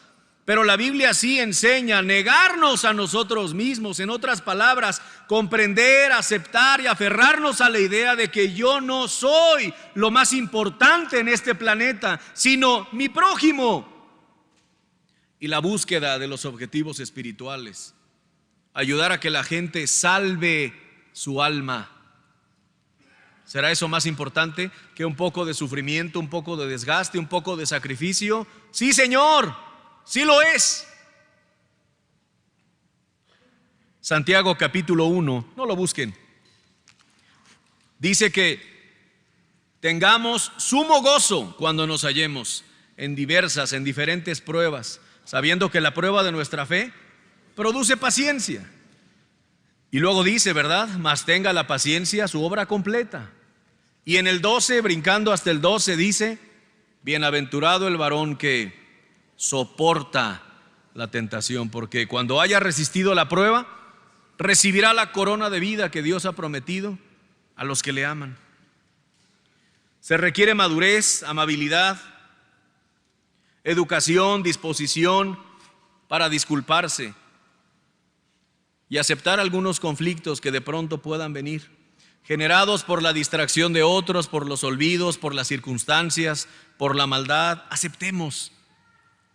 Pero la Biblia sí enseña negarnos a nosotros mismos. En otras palabras, comprender, aceptar y aferrarnos a la idea de que yo no soy lo más importante en este planeta, sino mi prójimo. Y la búsqueda de los objetivos espirituales. Ayudar a que la gente salve su alma. ¿Será eso más importante que un poco de sufrimiento, un poco de desgaste, un poco de sacrificio? Sí, Señor, sí lo es. Santiago capítulo 1, no lo busquen. Dice que tengamos sumo gozo cuando nos hallemos en diferentes pruebas, sabiendo que la prueba de nuestra fe produce paciencia. Y luego dice, ¿verdad? Mas tenga la paciencia su obra completa. Y en el 12, brincando hasta el 12, dice: bienaventurado el varón que soporta la tentación, porque cuando haya resistido la prueba, recibirá la corona de vida que Dios ha prometido a los que le aman. Se requiere madurez, amabilidad, educación, disposición para disculparse y aceptar algunos conflictos que de pronto puedan venir, generados por la distracción de otros, por los olvidos, por las circunstancias, por la maldad. Aceptemos.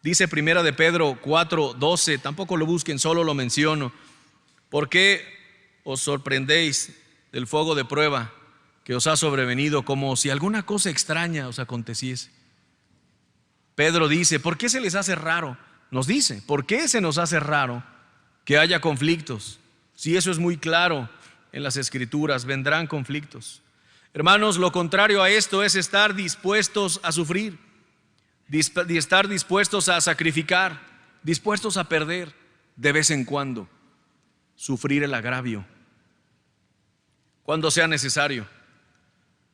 Dice Primera de Pedro 4:12, tampoco lo busquen, solo lo menciono. ¿Por qué os sorprendéis del fuego de prueba que os ha sobrevenido, como si alguna cosa extraña os aconteciese? Pedro dice, ¿por qué se les hace raro? Nos dice, ¿por qué se nos hace raro que haya conflictos? Si eso es muy claro en las Escrituras, vendrán conflictos. Hermanos, lo contrario a esto es estar dispuestos a sufrir, estar dispuestos a sacrificar, dispuestos a perder de vez en cuando, sufrir el agravio cuando sea necesario,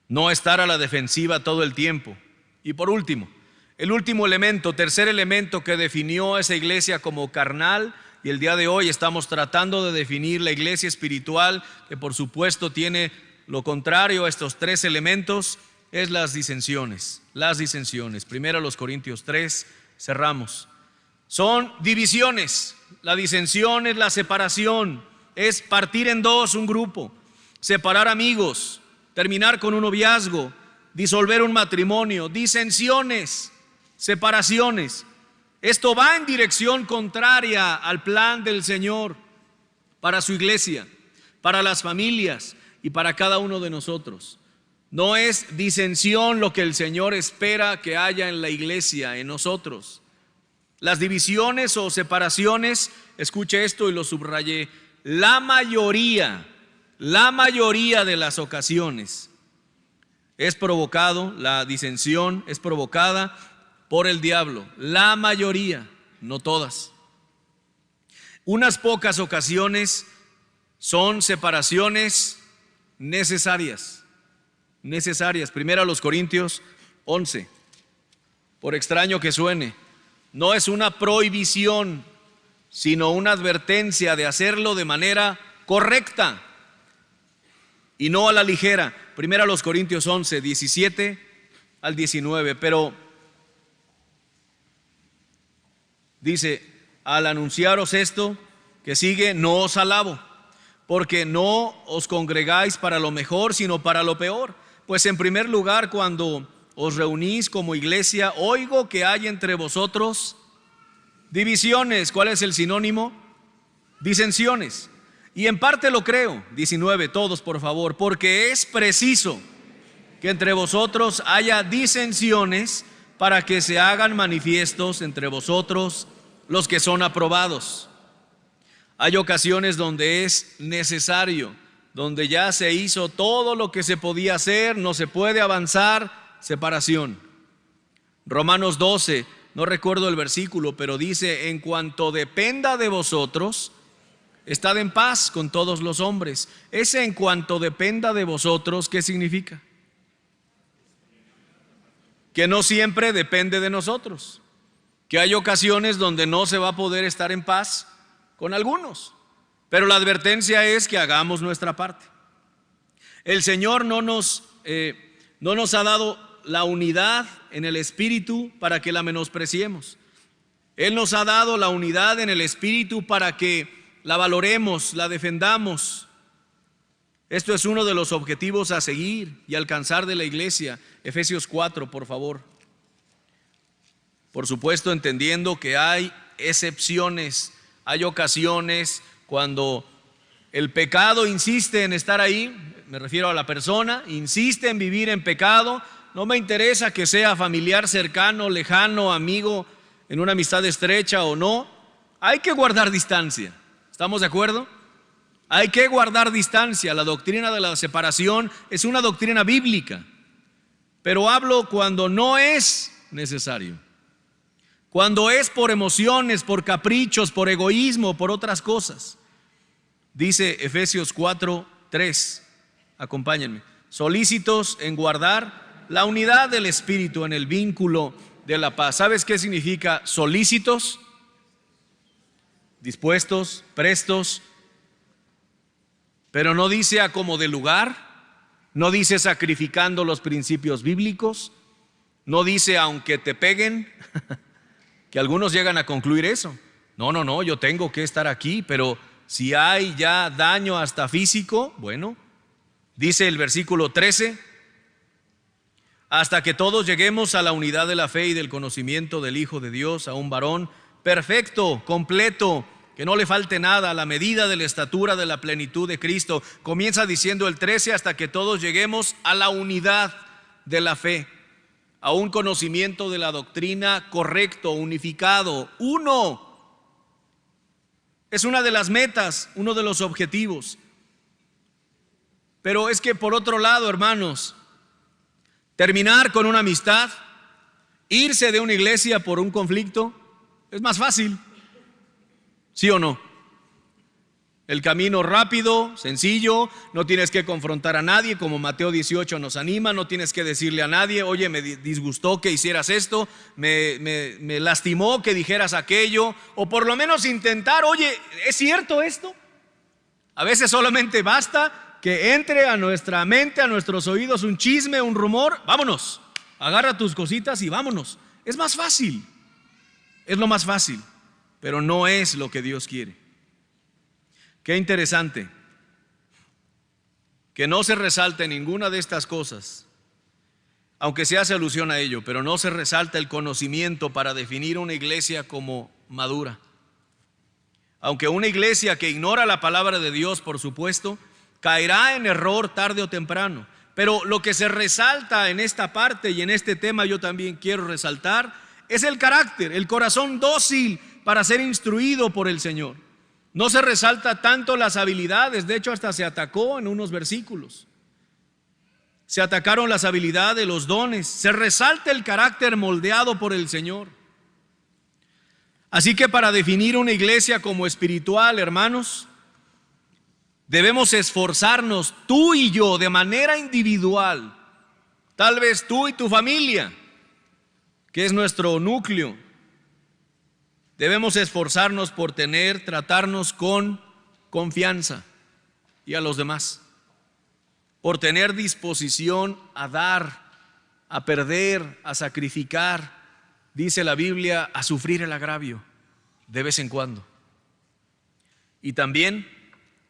no estar a la defensiva todo el tiempo. Y por último, el último elemento, tercer elemento que definió a esa iglesia como carnal, y el día de hoy estamos tratando de definir la iglesia espiritual, que por supuesto tiene lo contrario a estos tres elementos, es las disensiones. Las disensiones. Primero los Corintios 3, cerramos. Son divisiones. La disensión es la separación, es partir en dos un grupo, separar amigos, terminar con un noviazgo, disolver un matrimonio. Disensiones, separaciones. Esto va en dirección contraria al plan del Señor para su iglesia, para las familias y para cada uno de nosotros. No es disensión lo que el Señor espera que haya en la iglesia, en nosotros. Las divisiones o separaciones, escuche esto y lo subrayé, la mayoría de las ocasiones es provocado, la disensión es provocada por el diablo. La mayoría, no todas. Unas pocas ocasiones son separaciones necesarias. Primero a los Corintios 11. Por extraño que suene, no es una prohibición, sino una advertencia de hacerlo de manera correcta y no a la ligera. Primero a los Corintios 11, 17 al 19. Pero dice: al anunciaros esto que sigue, no os alabo, porque no os congregáis para lo mejor, sino para lo peor. Pues en primer lugar, cuando os reunís como iglesia, oigo que hay entre vosotros divisiones. ¿Cuál es el sinónimo? Disensiones. Y en parte lo creo. 19, todos por favor. Porque es preciso que entre vosotros haya disensiones, para que se hagan manifiestos entre vosotros los que son aprobados. Hay ocasiones donde es necesario, donde ya se hizo todo lo que se podía hacer, no se puede avanzar, separación. Romanos 12, no recuerdo el versículo, pero dice: en cuanto dependa de vosotros, estad en paz con todos los hombres. Ese en cuanto dependa de vosotros, ¿qué significa? Que no siempre depende de nosotros, que hay ocasiones donde no se va a poder estar en paz con algunos, pero la advertencia es que hagamos nuestra parte. El Señor no nos ha dado la unidad en el Espíritu para que la menospreciemos. Él nos ha dado la unidad en el Espíritu para que la valoremos, la defendamos. Esto es uno de los objetivos a seguir y alcanzar de la iglesia. Efesios 4, por favor. Por supuesto, entendiendo que hay excepciones, hay ocasiones cuando el pecado insiste en estar ahí. Me refiero a la persona, insiste en vivir en pecado. No me interesa que sea familiar, cercano, lejano, amigo, en una amistad estrecha o no. Hay que guardar distancia. ¿Estamos de acuerdo? Hay que guardar distancia. La doctrina de la separación es una doctrina bíblica. Pero hablo cuando no es necesario. Cuando es por emociones, por caprichos, por egoísmo, por otras cosas. Dice Efesios 4, 3. Acompáñenme. Solícitos en guardar la unidad del Espíritu en el vínculo de la paz. ¿Sabes qué significa solícitos? Dispuestos, prestos. Pero no dice a como de lugar, no dice sacrificando los principios bíblicos, no dice aunque te peguen, que algunos llegan a concluir eso. No, yo tengo que estar aquí, pero si hay ya daño hasta físico, bueno, dice el versículo 13, hasta que todos lleguemos a la unidad de la fe y del conocimiento del Hijo de Dios, a un varón perfecto, completo, que no le falte nada, a la medida de la estatura de la plenitud de Cristo. Comienza diciendo el 13, hasta que todos lleguemos a la unidad de la fe, a un conocimiento de la doctrina correcto, unificado, uno. Es una de las metas, uno de los objetivos. Pero es que por otro lado, hermanos, terminar con una amistad, irse de una iglesia por un conflicto, es más fácil. ¿Sí o no? El camino rápido, sencillo, no tienes que confrontar a nadie, como Mateo 18 nos anima, no tienes que decirle a nadie: oye, me disgustó que hicieras esto, me lastimó que dijeras aquello, o por lo menos intentar: oye, ¿es cierto esto? A veces solamente basta que entre a nuestra mente, a nuestros oídos un chisme, un rumor. Vámonos, agarra tus cositas y vámonos. Es más fácil, es lo más fácil, pero no es lo que Dios quiere. Qué interesante que no se resalte ninguna de estas cosas, aunque se hace alusión a ello, pero no se resalta el conocimiento para definir una iglesia como madura. Aunque una iglesia que ignora la palabra de Dios, por supuesto, caerá en error tarde o temprano. Pero lo que se resalta en esta parte y en este tema, yo también quiero resaltar, es el carácter, el corazón dócil para ser instruido por el Señor. No se resalta tanto las habilidades, de hecho hasta se atacó en unos versículos. Se atacaron las habilidades, los dones, se resalta el carácter moldeado por el Señor. Así que para definir una iglesia como espiritual, hermanos, debemos esforzarnos, tú y yo, de manera individual, tal vez tú y tu familia, que es nuestro núcleo. Debemos esforzarnos por tratarnos con confianza y a los demás, por tener disposición a dar, a perder, a sacrificar, dice la Biblia, a sufrir el agravio de vez en cuando. Y también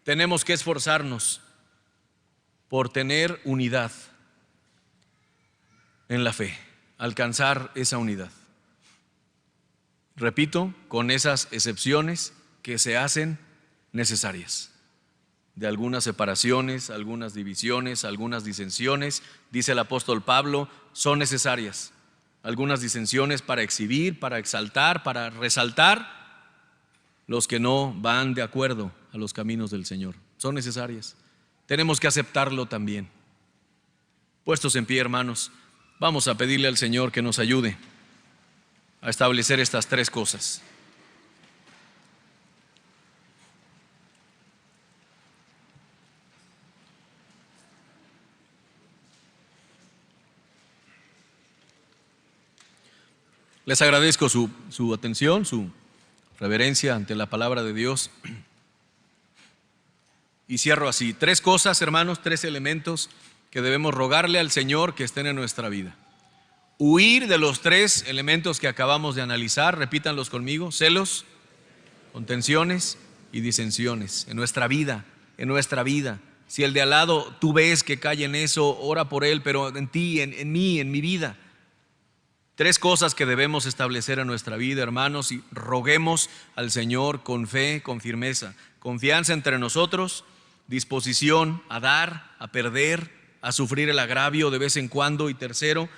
tenemos que esforzarnos por tener unidad en la fe, alcanzar esa unidad. Repito, con esas excepciones que se hacen necesarias, de algunas separaciones, algunas divisiones, algunas disensiones, dice el apóstol Pablo, son necesarias. Algunas disensiones para exhibir, para exaltar, para resaltar los que no van de acuerdo a los caminos del Señor. Son necesarias. Tenemos que aceptarlo también. Puestos en pie, hermanos, vamos a pedirle al Señor que nos ayude a establecer estas tres cosas. Les agradezco su atención, su reverencia ante la palabra de Dios. Y cierro así. Tres cosas, hermanos, tres elementos que debemos rogarle al Señor que estén en nuestra vida. Huir de los tres elementos que acabamos de analizar, repítanlos conmigo: celos, contenciones y disensiones en nuestra vida, en nuestra vida. Si el de al lado tú ves que cae en eso, ora por él, pero en ti, en mí, en mi vida. Tres cosas que debemos establecer en nuestra vida, hermanos, y roguemos al Señor con fe, con firmeza. Confianza entre nosotros, disposición a dar, a perder, a sufrir el agravio de vez en cuando. Y tercero,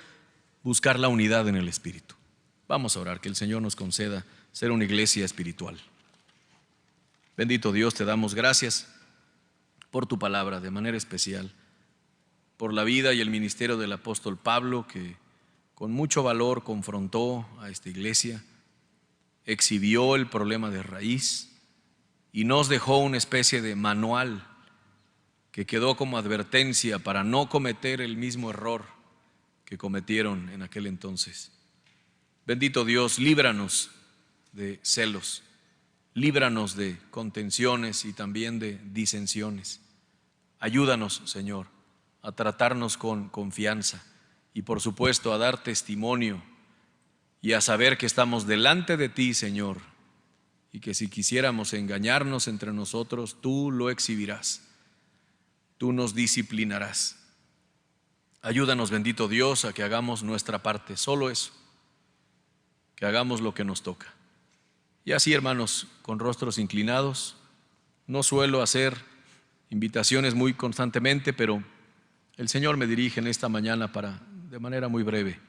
buscar la unidad en el Espíritu. Vamos a orar, que el Señor nos conceda ser una iglesia espiritual. Bendito Dios, te damos gracias por tu palabra, de manera especial, por la vida y el ministerio del apóstol Pablo, que con mucho valor confrontó a esta iglesia, exhibió el problema de raíz y nos dejó una especie de manual que quedó como advertencia para no cometer el mismo error que cometieron en aquel entonces. Bendito Dios, líbranos de celos, líbranos de contenciones y también de disensiones. Ayúdanos, Señor, a tratarnos con confianza y, por supuesto, a dar testimonio y a saber que estamos delante de ti, Señor, y que si quisiéramos engañarnos entre nosotros, tú lo exhibirás, tú nos disciplinarás. Ayúdanos, bendito Dios, a que hagamos nuestra parte, solo eso, que hagamos lo que nos toca. Y así, hermanos, con rostros inclinados, no suelo hacer invitaciones muy constantemente, pero el Señor me dirige en esta mañana de manera muy breve.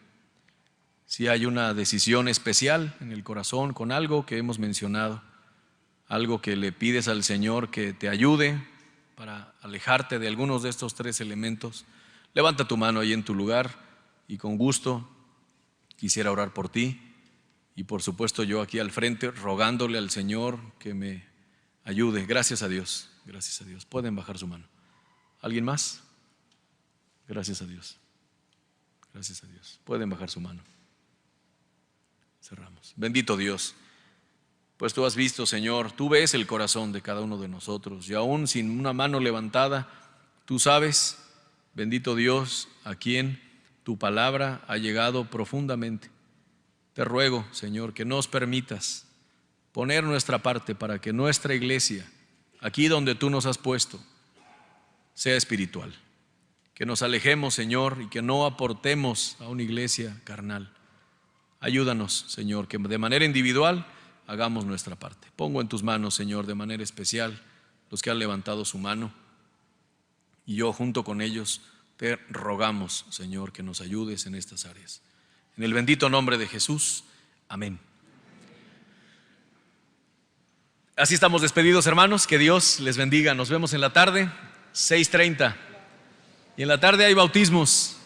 Si hay una decisión especial en el corazón con algo que hemos mencionado, algo que le pides al Señor que te ayude para alejarte de algunos de estos tres elementos, levanta tu mano ahí en tu lugar y con gusto quisiera orar por ti. Y por supuesto yo aquí al frente rogándole al Señor que me ayude. Gracias a Dios, gracias a Dios. Pueden bajar su mano. ¿Alguien más? Gracias a Dios. Gracias a Dios. Pueden bajar su mano. Cerramos. Bendito Dios. Pues tú has visto, Señor, tú ves el corazón de cada uno de nosotros y aún sin una mano levantada, tú sabes, bendito Dios, a quien tu palabra ha llegado profundamente. Te ruego, Señor, que nos permitas poner nuestra parte para que nuestra iglesia, aquí donde tú nos has puesto, sea espiritual. Que nos alejemos, Señor, y que no aportemos a una iglesia carnal. Ayúdanos, Señor, que de manera individual hagamos nuestra parte. Pongo en tus manos, Señor, de manera especial los que han levantado su mano, y yo junto con ellos te rogamos, Señor, que nos ayudes en estas áreas. En el bendito nombre de Jesús, amén. Así estamos despedidos, hermanos, que Dios les bendiga. Nos vemos en la tarde, 6:30, y en la tarde hay bautismos.